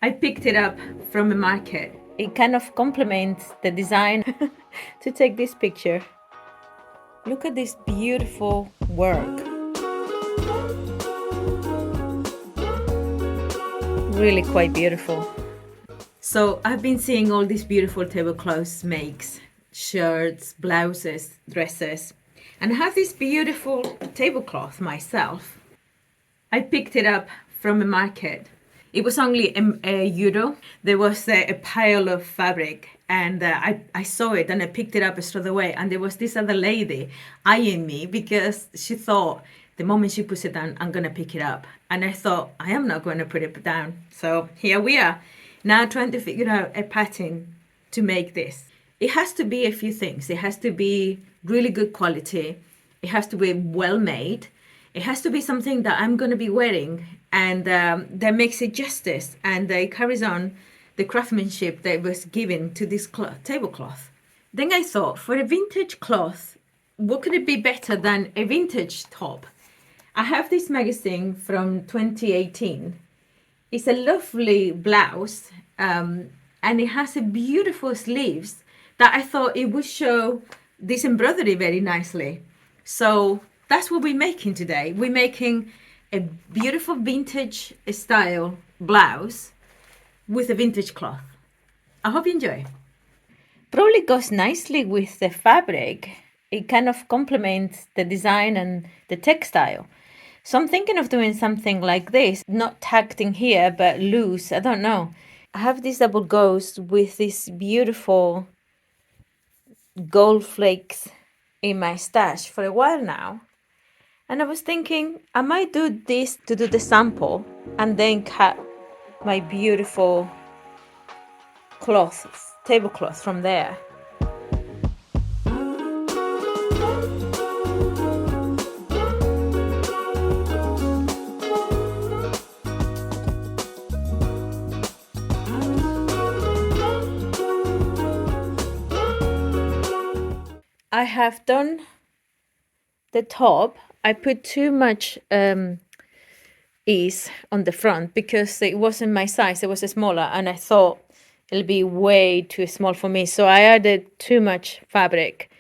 I picked it up from the market. It kind of complements the design to take this picture. Look at this beautiful work. Really quite beautiful. So I've been seeing all these beautiful tablecloths makes, shirts, blouses, dresses, and I have this beautiful tablecloth myself. I picked it up from the market. It was only a euro. There was a pile of fabric, and I saw it and I picked it up straight away. And there was this other lady eyeing me because she thought the moment she puts it down, I'm going to pick it up. And I thought, I am not going to put it down. So here we are, now trying to figure out a pattern to make this. It has to be a few things. It has to be really good quality. It has to be well made. It has to be something that I'm going to be wearing and that makes it justice, and it carries on the craftsmanship that was given to this tablecloth. Then I thought, for a vintage cloth, what could it be better than a vintage top? I have this magazine from 2018. It's a lovely blouse, and it has a beautiful sleeves that I thought it would show this embroidery very nicely. So that's what we're making today. We're making a beautiful vintage style blouse with a vintage cloth. I hope you enjoy. Probably goes nicely with the fabric. It kind of complements the design and the textile. So I'm thinking of doing something like this, not tucked in here, but loose. I don't know. I have this double ghost with this beautiful gold flakes in my stash for a while now. And I was thinking I might do this to do the sample and then cut my beautiful cloth, tablecloth from there. I have done the top. I put too much ease on the front because it wasn't my size. It was smaller, and I thought it'll be way too small for me. So I added too much fabric.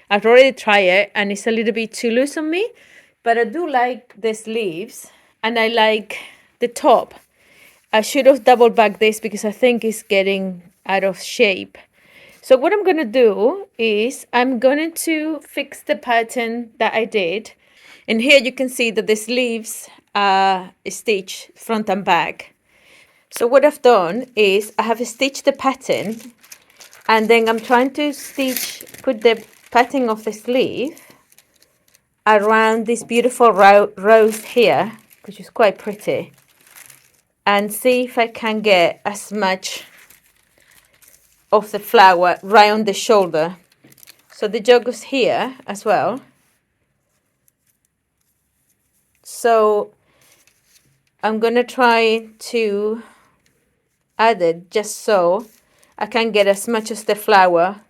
I've already tried it, and it's a little bit too loose on me. But I do like the sleeves, and I like the top. I should have double backed this because I think it's getting out of shape. So what I'm going to do is I'm going to fix the pattern that I did. And here you can see that the sleeves are stitched front and back. So what I've done is I have stitched the pattern, and then I'm trying to put the pattern of the sleeve around this beautiful rose here, which is quite pretty, and see if I can get as much of the flower right on the shoulder. So the jog goes here as well. So I'm gonna try to add it just so I can get as much as the flower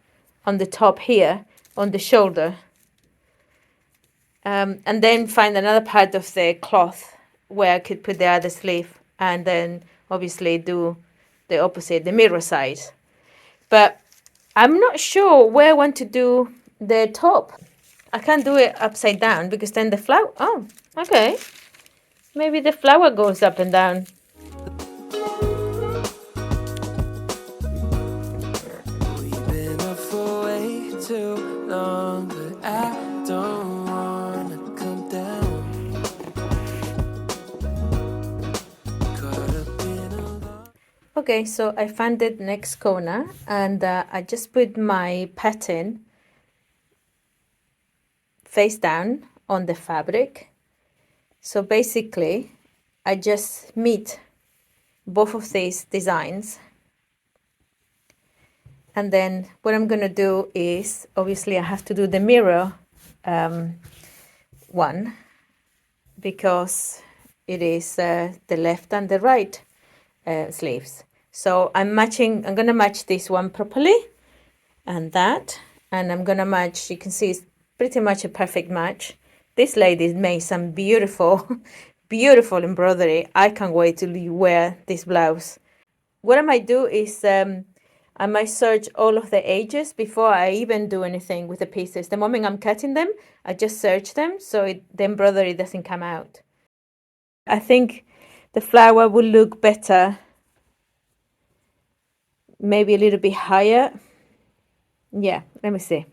on the top here on the shoulder, and then find another part of the cloth where I could put the other sleeve, and then obviously do the opposite, the mirror side. But I'm not sure where I want to do the top. I can't do it upside down because then the flower, oh, okay. Maybe the flower goes up and down. We've been up for way too long, but I don't wanna come down. Okay, so I found the next corner, and I just put my pattern face down on the fabric. So basically, I just meet both of these designs. And then what I'm going to do is, obviously I have to do the mirror one, because it is the left and the right sleeves. So I'm going to match this one properly, and that, and I'm going to match, you can see it's pretty much a perfect match. This lady made some beautiful, beautiful embroidery. I can't wait to wear this blouse. what I might do is I might search all of the edges before I even do anything with the pieces. The moment I'm cutting them, I just search them so the embroidery doesn't come out. I think the flower will look better, maybe a little bit higher. Yeah, let me see.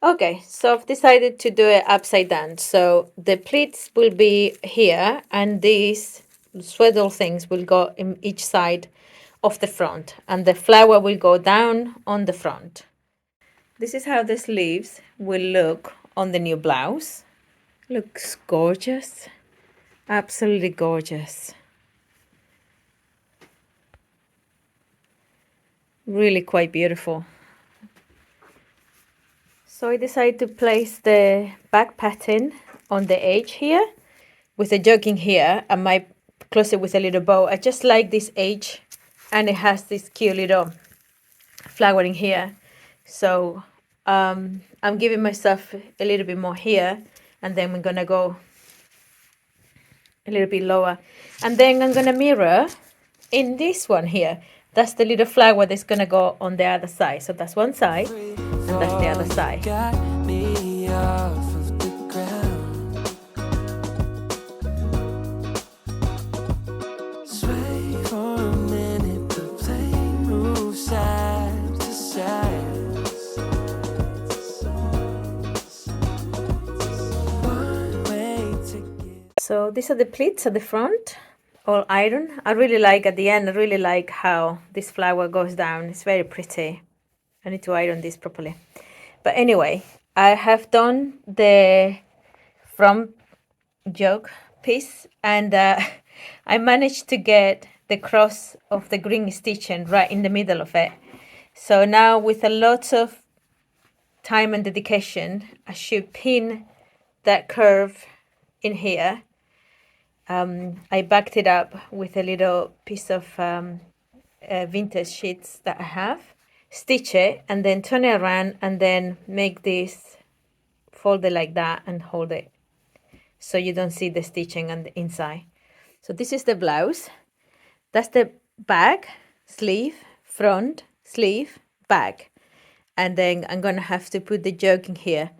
Okay, so I've decided to do it upside down. So the pleats will be here and these swaddle things will go in each side of the front and the flower will go down on the front. This is how the sleeves will look on the new blouse. Looks gorgeous, absolutely gorgeous. Really quite beautiful. So I decided to place the back pattern on the edge here with the jogging here. I might close it with a little bow. I just like this edge and it has this cute little flowering here. So I'm giving myself a little bit more here and then we're gonna go a little bit lower. And then I'm gonna mirror in this one here. That's the little flower that's gonna go on the other side. So that's one side and that's the other side. So these are the pleats at the front, all iron. I really like at the end, I really like how this flower goes down. It's very pretty. I need to iron this properly. But anyway, I have done the front yoke piece and I managed to get the cross of the green stitching right in the middle of it. So now with a lot of time and dedication, I should pin that curve in here. I backed it up with a little piece of vintage sheets that I have, stitch it and then turn it around and then make this fold it like that and hold it so you don't see the stitching on the inside. So this is the blouse. That's the back, sleeve, front, sleeve, back. And then I'm gonna have to put the yoke in here.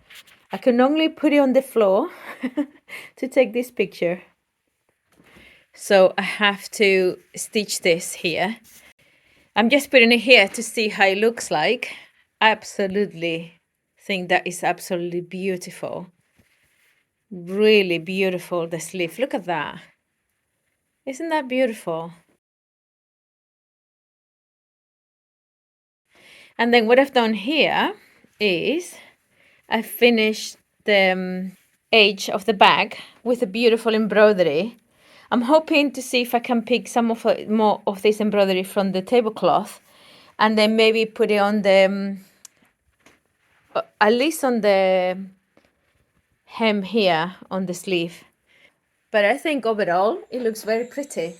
I can only put it on the floor to take this picture. So I have to stitch this here. I'm just putting it here to see how it looks like. I absolutely think that is absolutely beautiful. Really beautiful, the sleeve. Look at that. Isn't that beautiful? And then what I've done here is I've finished the edge of the bag with a beautiful embroidery. I'm hoping to see if I can pick some of more of this embroidery from the tablecloth and then maybe put it on the, at least on the hem here on the sleeve. But I think overall it looks very pretty.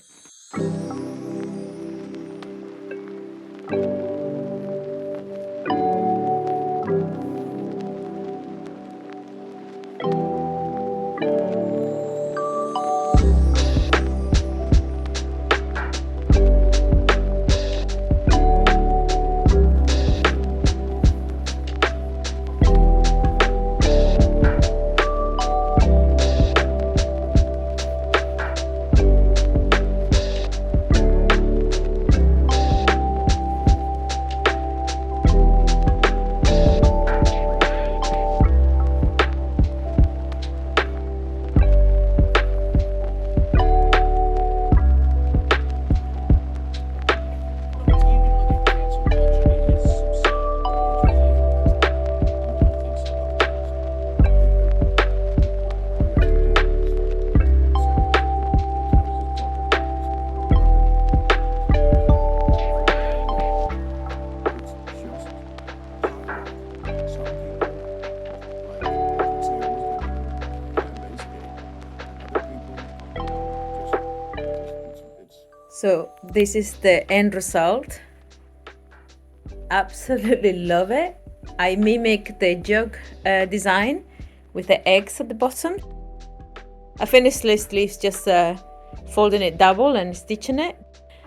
So this is the end result. Absolutely love it. I mimic the jug design with the eggs at the bottom. I finished the sleeves just folding it double and stitching it.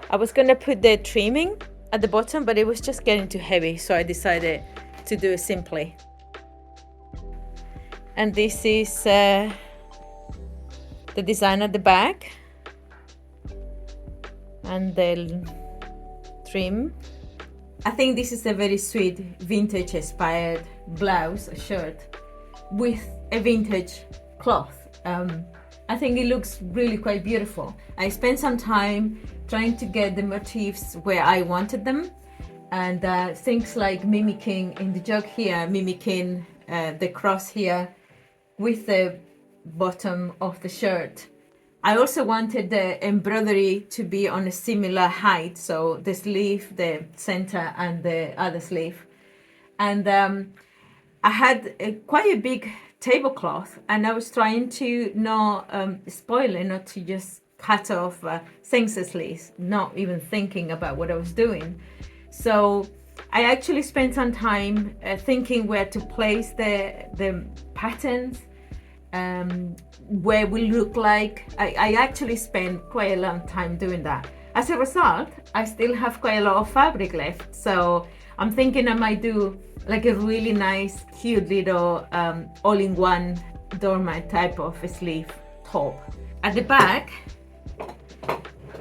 I was gonna put the trimming at the bottom, but it was just getting too heavy, so I decided to do it simply. And this is the design at the back and the trim. I think this is a very sweet vintage inspired blouse, a shirt with a vintage cloth. I think it looks really quite beautiful. I spent some time trying to get the motifs where I wanted them, and things like mimicking in the jog here, mimicking the cross here with the bottom of the shirt. I also wanted the embroidery to be on a similar height, so the sleeve, the center, and the other sleeve. And I had quite a big tablecloth, and I was trying to not spoil it, not to just cut off senselessly, not even thinking about what I was doing. So I actually spent some time thinking where to place the patterns, where it will look like. I actually spent quite a long time doing that. As a result, I still have quite a lot of fabric left, so I'm thinking I might do like a really nice, cute little all-in-one doormat type of a sleeve top. At the back,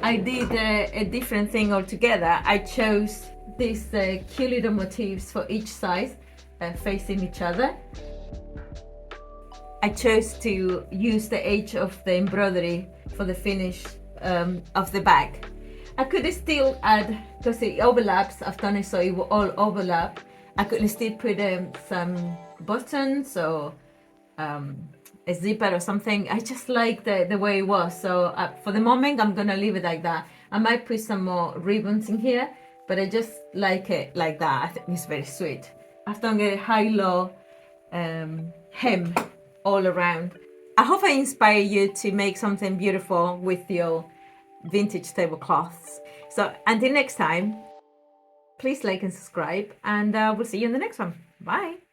I did a different thing altogether. I chose these cute little motifs for each side, facing each other. I chose to use the edge of the embroidery for the finish of the back. I could still add, because it overlaps, I've done it so it will all overlap. I could still put some buttons or a zipper or something. I just like the way it was. So for the moment, I'm gonna leave it like that. I might put some more ribbons in here, but I just like it like that. I think it's very sweet. I've done a high-low hem all around. I hope I inspire you to make something beautiful with your vintage tablecloths. So until next time, please like and subscribe, and we'll see you in the next one. Bye.